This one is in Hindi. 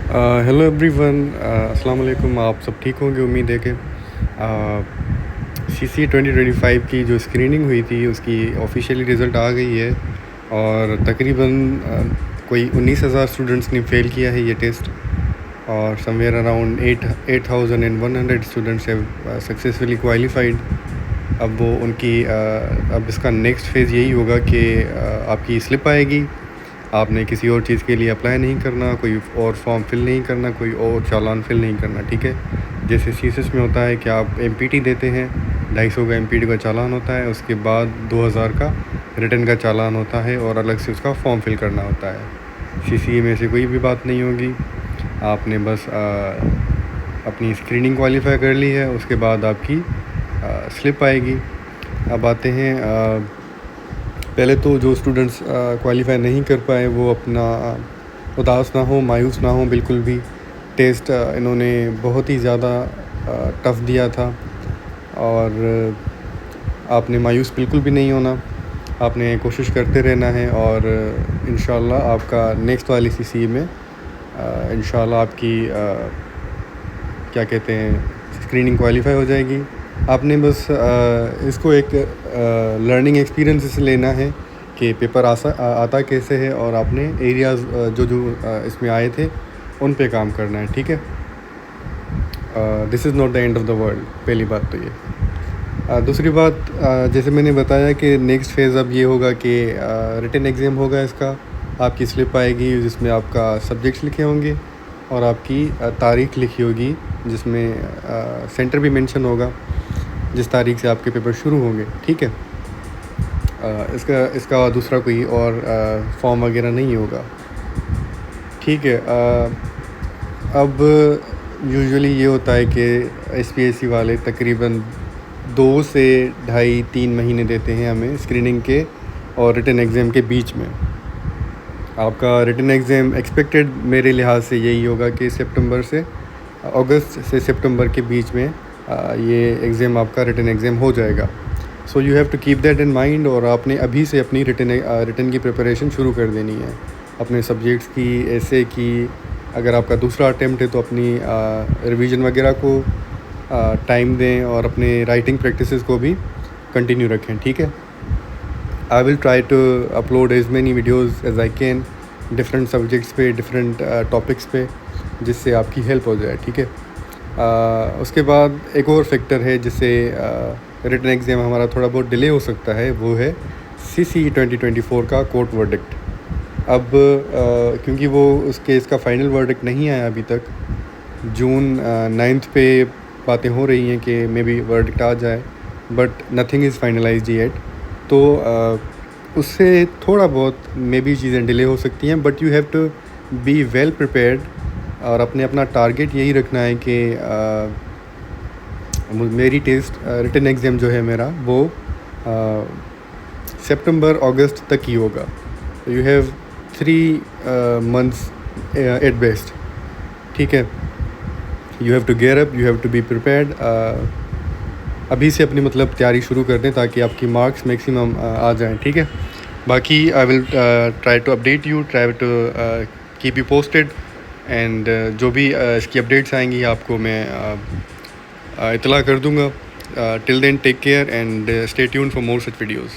हेलो एवरीवन, अस्सलाम वालेकुम। आप सब ठीक होंगे, उम्मीद है कि सीसी 2025 की जो स्क्रीनिंग हुई थी उसकी ऑफिशियली रिज़ल्ट आ गई है और तकरीबन कोई 19,000 स्टूडेंट्स ने फ़ेल किया है ये टेस्ट और somewhere around 8,100 students have successfully qualified. अब वो उनकी अब इसका नेक्स्ट फेज़ यही होगा कि आपकी स्लिप आएगी। आपने किसी और चीज़ के लिए अप्लाई नहीं करना, कोई और फॉर्म फिल नहीं करना, कोई और चालान फिल नहीं करना, ठीक है। जैसे सीएसएस में होता है कि आप एमपीटी देते हैं, 250 का एमपीटी का चालान होता है, उसके बाद 2000 का रिटर्न का चालान होता है और अलग से उसका फॉर्म फिल करना होता है। सीसीए में से कोई भी बात नहीं होगी। आपने बस अपनी स्क्रीनिंग क्वालिफाई कर ली है, उसके बाद आपकी स्लिप आएगी। अब आते हैं पहले तो जो स्टूडेंट्स क्वालिफाई नहीं कर पाए वो अपना उदास ना हो, मायूस ना हो बिल्कुल भी। टेस्ट इन्होंने बहुत ही ज़्यादा टफ़ दिया था और आपने मायूस बिल्कुल भी नहीं होना। आपने कोशिश करते रहना है और इंशाल्लाह आपका नेक्स्ट वाली सीसी में इंशाल्लाह आपकी क्या कहते हैं स्क्रीनिंग क्वालिफाई हो जाएगी। आपने बस इसको एक लर्निंग एक्सपीरियंस से लेना है कि पेपर आता कैसे है और आपने एरियाज़ जो इसमें आए थे उन पे काम करना है, ठीक है। This is not the end of the world, पहली बात तो ये। दूसरी बात, जैसे मैंने बताया कि नेक्स्ट फेज़ अब ये होगा कि रिटन एग्ज़ाम होगा इसका। आपकी स्लिप आएगी जिसमें आपका सब्जेक्ट्स लिखे होंगे और आपकी तारीख़ लिखी होगी जिसमें सेंटर भी मेंशन होगा जिस तारीख से आपके पेपर शुरू होंगे, ठीक है। इसका दूसरा कोई और फॉर्म वगैरह नहीं होगा, ठीक है। अब यूजुअली ये होता है कि एसपीएससी वाले तकरीबन 2 से 2.5-3 महीने देते हैं हमें स्क्रीनिंग के और रिटन एग्ज़ाम के बीच में। आपका रिटन एग्ज़ाम एक्सपेक्टेड मेरे लिहाज से यही होगा कि अगस्त से सितंबर के बीच में ये एग्ज़ाम आपका रिटन एग्ज़ाम हो जाएगा। So you have to keep that in mind और आपने अभी से अपनी रिटन की प्रिपरेशन शुरू कर देनी है। अपने सब्जेक्ट्स की, ऐसे की, अगर आपका दूसरा अटैम्प्ट है तो अपनी रिवीजन वगैरह को टाइम दें और अपने राइटिंग प्रैक्टिसेस को भी कंटिन्यू रखें, ठीक है। I will try to upload as many videos as I can different subjects पे, डिफरेंट टॉपिक्स पे, जिससे आपकी हेल्प हो जाए, ठीक है। उसके बाद एक और फैक्टर है जिससे रिटन एग्ज़ाम हमारा थोड़ा बहुत डिले हो सकता है, वो है सीसी 2024 का कोर्ट वर्डिक्ट। अब क्योंकि वो उस केस का फ़ाइनल वर्डिक्ट नहीं आया अभी तक, जून 9 पे बातें हो रही हैं कि मे बी वर्डिक्ट आ जाए, but nothing is finalised yet. तो उससे थोड़ा बहुत मे बी चीज़ें डिले हो सकती हैं, but you have to be well prepared और अपना टारगेट यही रखना है कि मेरी टेस्ट रिटन एग्ज़ाम जो है मेरा वो सितंबर अगस्त तक ही होगा। You have 3 months at best, ठीक है। You have to gear up, you have to be prepared. अभी से अपनी तैयारी शुरू कर दें ताकि आपकी मार्क्स मैक्सिमम आ जाएं, ठीक है। बाकी I will try to update you, try to keep you posted and जो भी इसकी अपडेट्स आएंगी आपको मैं इतला कर दूंगा। Till then take care and stay tuned for more such videos.